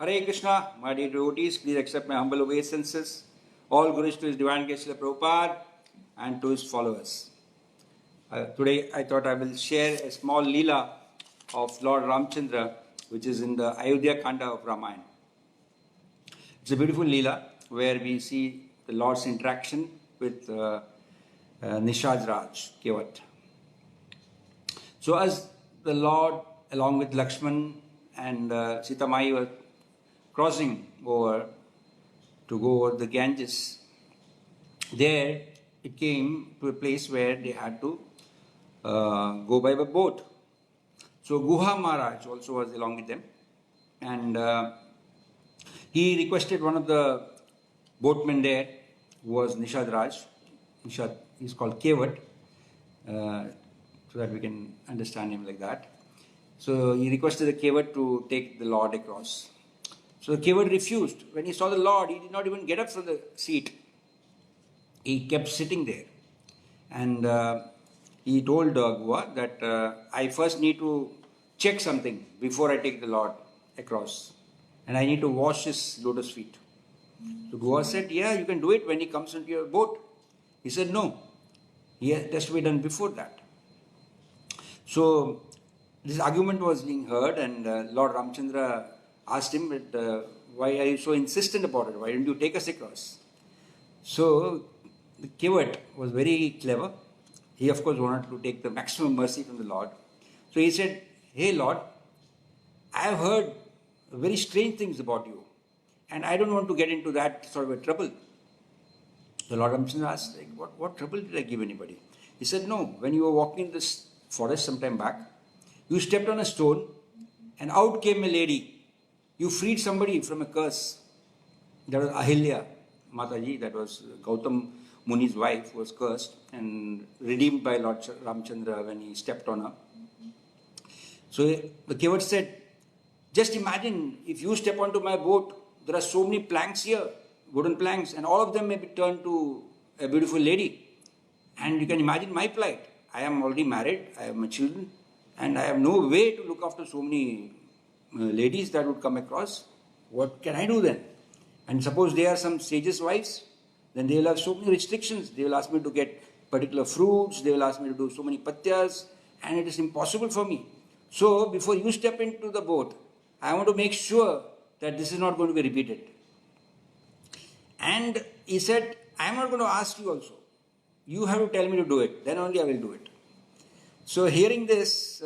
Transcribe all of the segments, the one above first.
Hare Krishna, my dear devotees, please accept my humble obeisances. All glories to His Divine Grace Srila Prabhupada and to His followers. Today I thought I will share a small Leela of Lord Ramchandra, which is in the Ayodhya Kanda of Ramayana. It's a beautiful Leela where we see the Lord's interaction with Nishad Raj, Kevat. So as the Lord, along with Lakshman and Sita Mai were crossing over to go over the Ganges, there it came to a place where they had to go by a boat. So Guha Maharaj also was along with them, and he requested one of the boatmen there, who was Nishad Raj. Nishad is called Kevat, so that we can understand him like that. So he requested the Kevat to take the Lord across. So the Kevat refused. When he saw the Lord, he did not even get up from the seat. He kept sitting there. And he told Guha that I first need to check something before I take the Lord across. And I need to wash his lotus feet. So Guha said, yeah, you can do it when he comes into your boat. He said, no. It has to be done before that. So this argument was being heard, and Lord Ramchandra asked him, why are you so insistent about it? Why don't you take us across? So the Kevat was very clever. He, of course, wanted to take the maximum mercy from the Lord. So he said, hey Lord, I have heard very strange things about you, and I don't want to get into that sort of a trouble. The Lord Ramchandra asked, like, what trouble did I give anybody? He said, no, when you were walking in this forest some time back, you stepped on a stone and out came a lady. You freed somebody from a curse. That was Ahilya Mataji, that was Gautam Muni's wife, who was cursed and redeemed by Lord Ramchandra when he stepped on her. So the Kevat said, just imagine if you step onto my boat, there are so many planks here, wooden planks, and all of them may be turned to a beautiful lady. And you can imagine my plight. I am already married, I have my children, and I have no way to look after so many ladies that would come across. What can I do then? And suppose they are some sages' wives, then they will have so many restrictions. They will ask me to get particular fruits, they will ask me to do so many patyas, and it is impossible for me. So before you step into the boat, I want to make sure that this is not going to be repeated. And he said, I am not going to ask you also. You have to tell me to do it, then only I will do it. So hearing this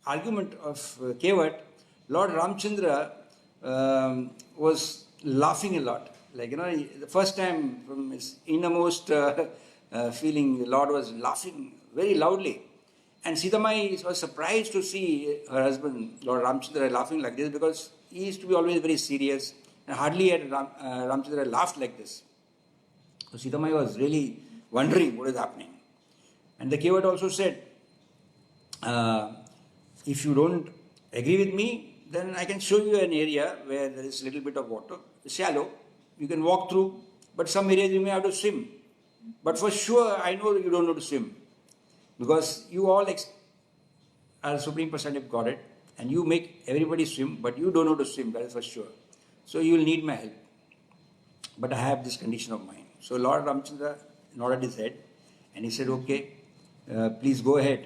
argument of Kevat, Lord Ramchandra was laughing a lot. Like, the first time from his innermost feeling, the Lord was laughing very loudly. And Sita Mai was surprised to see her husband, Lord Ramchandra, laughing like this, because he used to be always very serious, and hardly had Ramchandra laughed like this. So Sita Mai was really wondering what is happening. And the Kevat also said, if you don't agree with me, then I can show you an area where there is a little bit of water, shallow. You can walk through, but some areas you may have to swim. But for sure, I know you don't know to swim, because you all are Supreme Personality of Godhead, and you make everybody swim, but you don't know to swim, that is for sure. So you will need my help. But I have this condition of mine. So Lord Ramchandra nodded his head, and he said, okay, please go ahead.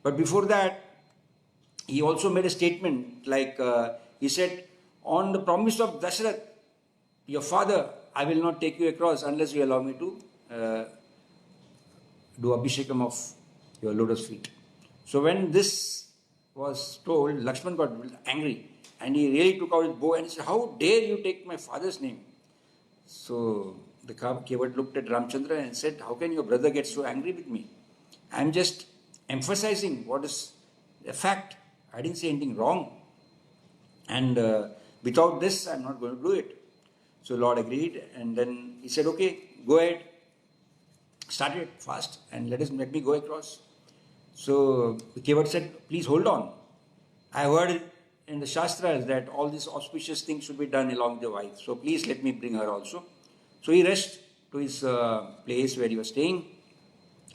But before that, he also made a statement, like he said, on the promise of Dasharath, your father, I will not take you across unless you allow me to do Abhishekam of your lotus feet. So when this was told, Lakshman got angry, and he really took out his bow and he said, how dare you take my father's name? So the Kevat looked at Ramchandra and said, how can your brother get so angry with me? I am just emphasizing what is a fact. I didn't say anything wrong. And without this, I am not going to do it. So Lord agreed, and then he said, okay, go ahead. Start it fast and let me go across. So the Kevat said, please hold on. I heard in the Shastras that all these auspicious things should be done along with the wife. So please let me bring her also. So he rushed to his place where he was staying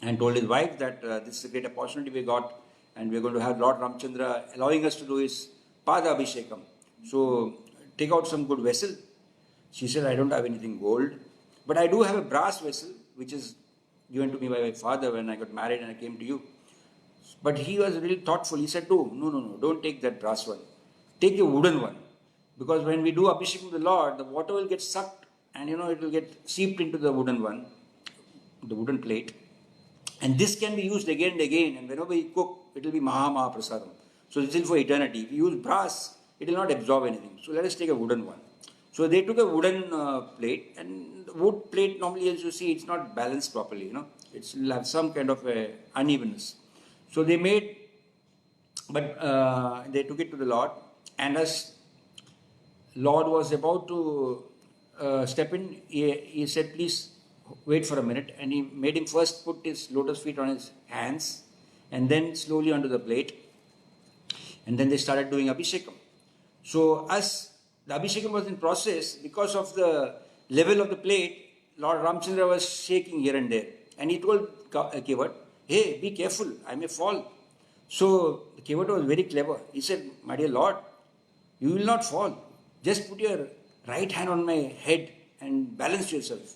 and told his wife that this is a great opportunity we got, and we're going to have Lord Ramchandra allowing us to do his Pada Abhishekam. So take out some good vessel. She said, I don't have anything gold, but I do have a brass vessel, which is given to me by my father when I got married and I came to you. But he was really thoughtful. He said, no, don't take that brass one. Take the wooden one. Because when we do Abhishek to the Lord, the water will get sucked and it will get seeped into the wooden one, the wooden plate. And this can be used again and again. And whenever we cook, it will be Maha Prasadam. So this is for eternity. If you use brass, it will not absorb anything. So let us take a wooden one. So they took a wooden plate, and the wood plate normally, as you see, it's not balanced properly. It will have some kind of unevenness. So they made, but they took it to the Lord, and as Lord was about to step in, he said, please wait for a minute, and he made him first put his lotus feet on his hands, and then slowly onto the plate, and then they started doing Abhishekam. So as the Abhishekam was in process, because of the level of the plate, Lord Ramchandra was shaking here and there, and he told Kevat, hey, be careful, I may fall. So the Kevat was very clever. He said, my dear Lord, you will not fall. Just put your right hand on my head and balance yourself.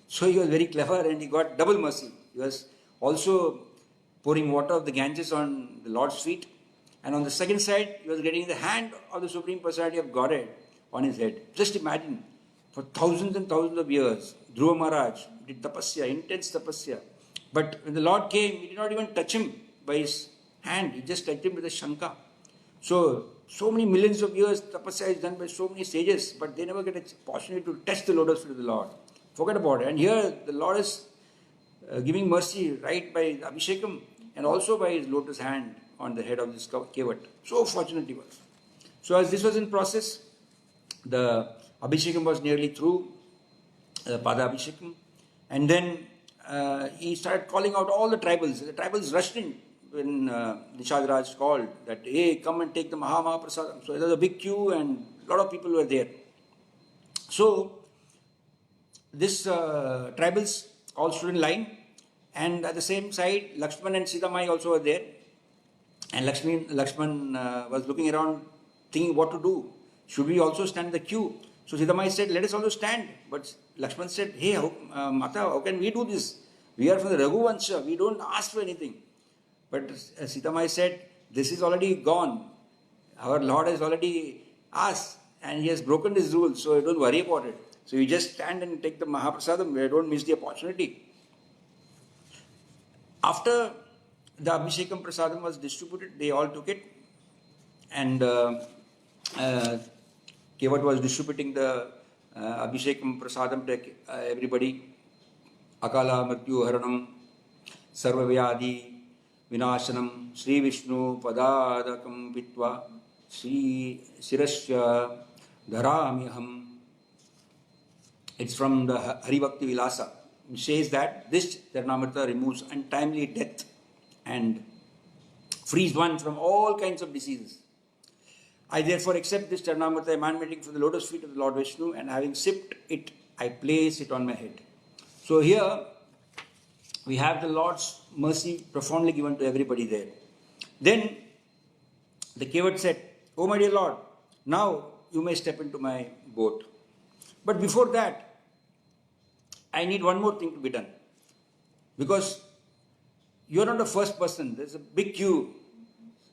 So he was very clever and he got double mercy. He was also pouring water of the Ganges on the Lord's feet. And on the second side, he was getting the hand of the Supreme Personality of Godhead on his head. Just imagine, for thousands and thousands of years, Dhruva Maharaj did tapasya, intense tapasya. But when the Lord came, he did not even touch him by his hand. He just touched him with a shanka. So many millions of years, tapasya is done by so many sages, but they never get an opportunity to touch the lotus feet of the Lord. Forget about it. And here, the Lord is giving mercy right by Abhishekam and also by his lotus hand on the head of this Kevat. So fortunate he was. So as this was in process, the Abhishekam was nearly through, Pada Abhishekam, and then he started calling out all the tribals. The tribals rushed in when Nishad Raj called that, hey, come and take the Maha Prasadam. So there was a big queue and a lot of people were there. So this tribals all stood in line, and at the same side, Lakshman and Sita Mai also were there. And Lakshman was looking around thinking what to do. Should we also stand in the queue? So Sita Mai said, let us also stand. But Lakshman said, hey, Mata, how can we do this? We are from the Raghuvansha. We don't ask for anything. But Sita Mai said, this is already gone. Our Lord has already asked and he has broken his rules. So don't worry about it. So you just stand and take the Mahaprasadam. Don't miss the opportunity. After the Abhishekam Prasadam was distributed, they all took it. And Kevat was distributing the Abhishekam Prasadam to everybody. Akala Mrityu Haranam Sarvavyadi Vinashanam Sri Vishnu Padadakam Pitva Sri Sirasya Dharamiham. It's from the Haribhakti Vilasa. It says that this Charanamrita removes untimely death and frees one from all kinds of diseases. I therefore accept this Charanamrita emanating from the lotus feet of the Lord Vishnu, and having sipped it, I place it on my head. So here we have the Lord's mercy profoundly given to everybody there. Then the Kevat said, oh my dear Lord, now you may step into my boat. But before that, I need one more thing to be done. Because you are not the first person. There's a big queue.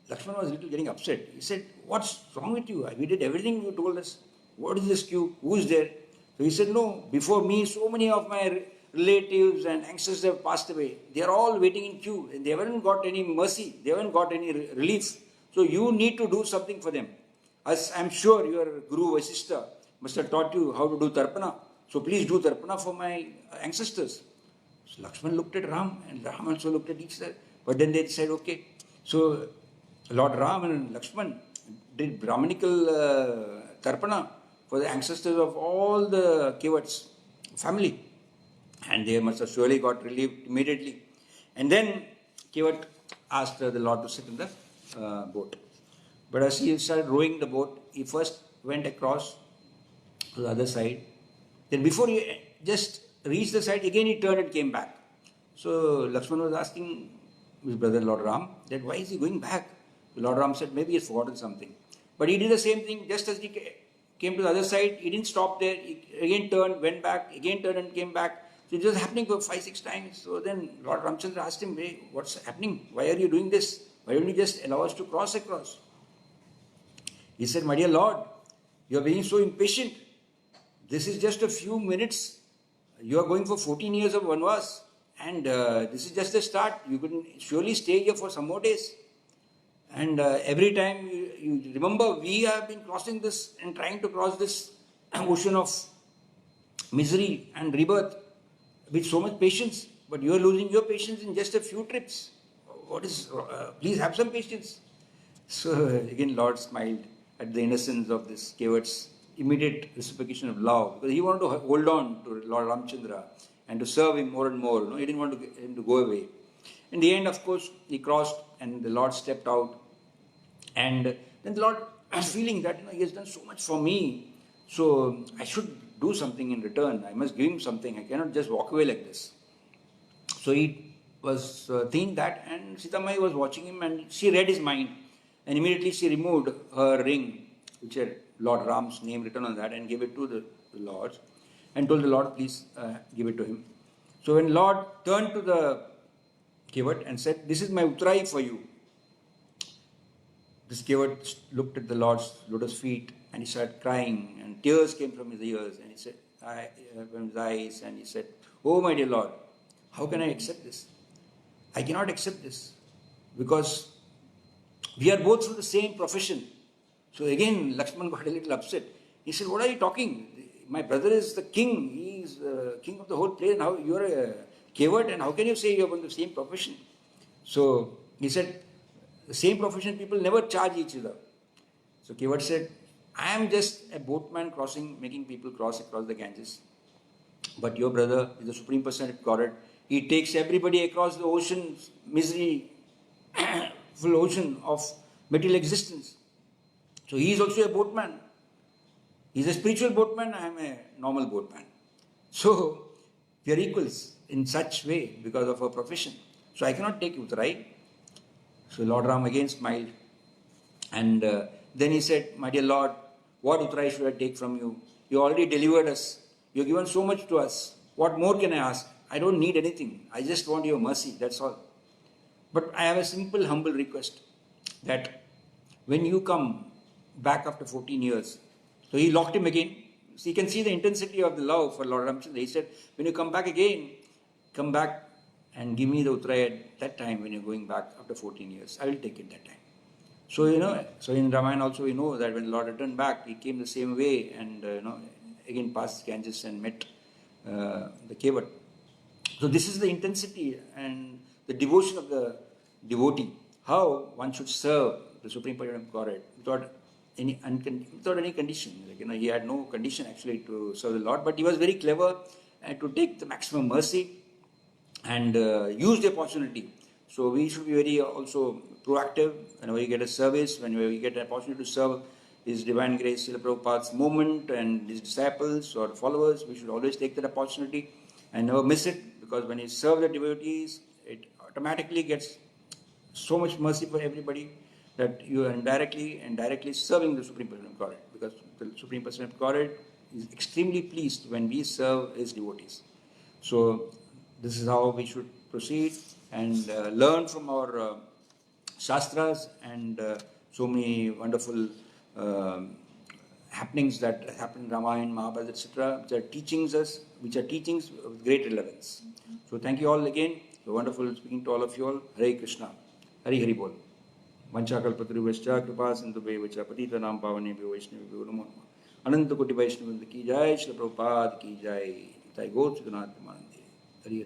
Lakshman was a little getting upset. He said, what's wrong with you? We did everything you told us. What is this queue? Who is there? So he said, no, before me, so many of my relatives and ancestors have passed away. They are all waiting in queue and they haven't got any mercy. They haven't got any relief. So you need to do something for them. As I'm sure your Guru Vasishtha must have taught you how to do Tarpana. So please do Tarpana for my ancestors. So Lakshman looked at Ram and Ram also looked at each other. But then they said, okay. So Lord Ram and Lakshman did Brahmanical Tarpana for the ancestors of all the Kevats family. And they must have surely got relieved immediately. And then Kevat asked the Lord to sit in the boat. But as he started rowing the boat, he first went across to the other side. Then before he just reached the side, again he turned and came back. So Lakshman was asking his brother Lord Ram that why is he going back? Lord Ram said maybe he's forgotten something. But he did the same thing just as he came to the other side. He didn't stop there. He again turned, went back, again turned and came back. So it was happening for 5-6 times. So then Lord Ramchandra asked him, hey, what's happening? Why are you doing this? Why don't you just allow us to cross across? He said, my dear Lord, you are being so impatient. This is just a few minutes. You are going for 14 years of Vanvas. And this is just the start. You can surely stay here for some more days. And every time you remember, we have been crossing this and trying to cross this ocean of misery and rebirth with so much patience. But you are losing your patience in just a few trips. What is, please have some patience. So again, Lord smiled at the innocence of this Kevat's immediate reciprocation of love, because he wanted to hold on to Lord Ramchandra and to serve him more and more. He didn't want him to go away. In the end, of course, he crossed and the Lord stepped out. And then the Lord, feeling that he has done so much for me, so I should do something in return. I must give him something. I cannot just walk away like this. So he was thinking that, and Sita Mai was watching him, and she read his mind. And immediately she removed her ring, which had Lord Ram's name written on that, and gave it to the Lord, and told the Lord, please give it to him. So when Lord turned to the Kevat and said, this is my Uttarai for you. This Kevat looked at the Lord's lotus feet and he started crying, and tears came from his ears, and he said, from his eyes, and he said, oh my dear Lord, how can I accept this? I cannot accept this, because we are both from the same profession. So again, Lakshman got a little upset. He said, what are you talking? My brother is the king. He is king of the whole place. And how you are a Kevat, and how can you say you are from the same profession? So he said, the same profession people never charge each other. So Kevat said, I am just a boatman making people cross across the Ganges. But your brother is the Supreme Personality of Godhead. He takes everybody across the ocean, misery, full ocean of material existence. So he is also a boatman. He is a spiritual boatman, I am a normal boatman. So we are equals in such way because of our profession. So I cannot take Uttarai. So Lord Ram again smiled. And then he said, my dear Lord, what Uttarai should I take from you? You already delivered us. You have given so much to us. What more can I ask? I don't need anything. I just want your mercy, that's all. But I have a simple, humble request that when you come back after 14 years, so he locked him again. So you can see the intensity of the love for Lord Ramchandra. He said, when you come back again, come back and give me the Uttarai at that time when you're going back after 14 years. I will take it that time. So, so in Ramayana also we know that when Lord returned back, he came the same way and, again passed Ganges and met the Kevat. So this is the intensity and the devotion of the devotee. How one should serve the Supreme Personality of Godhead without any condition. He had no condition actually to serve the Lord, but he was very clever to take the maximum mercy and use the opportunity. So we should be very also proactive whenever we get a service, whenever we get an opportunity to serve His Divine Grace, Srila Prabhupada's movement and his disciples or followers. We should always take that opportunity and never miss it, because when you serve the devotees, it automatically gets so much mercy for everybody that you are indirectly serving the Supreme Personality of Godhead, because the Supreme Personality of Godhead is extremely pleased when we serve His devotees. So this is how we should proceed and learn from our Shastras and so many wonderful happenings that happen in Ramayana, Mahabharata, etc., which are teachings of great relevance. So thank you all again. So wonderful speaking to all of you all. Hare Krishna. Hari Hari Bol. Vanchakalpataruvascha kripa sindhubheva cha patitanam pavanebhyo vaishnavebhyo namo namah. Ananta Koti Vaishnavavrinda ki jai. Srila Prabhupada ki jai. Jai Gaur Siddhanath Premanande. Hari Hari.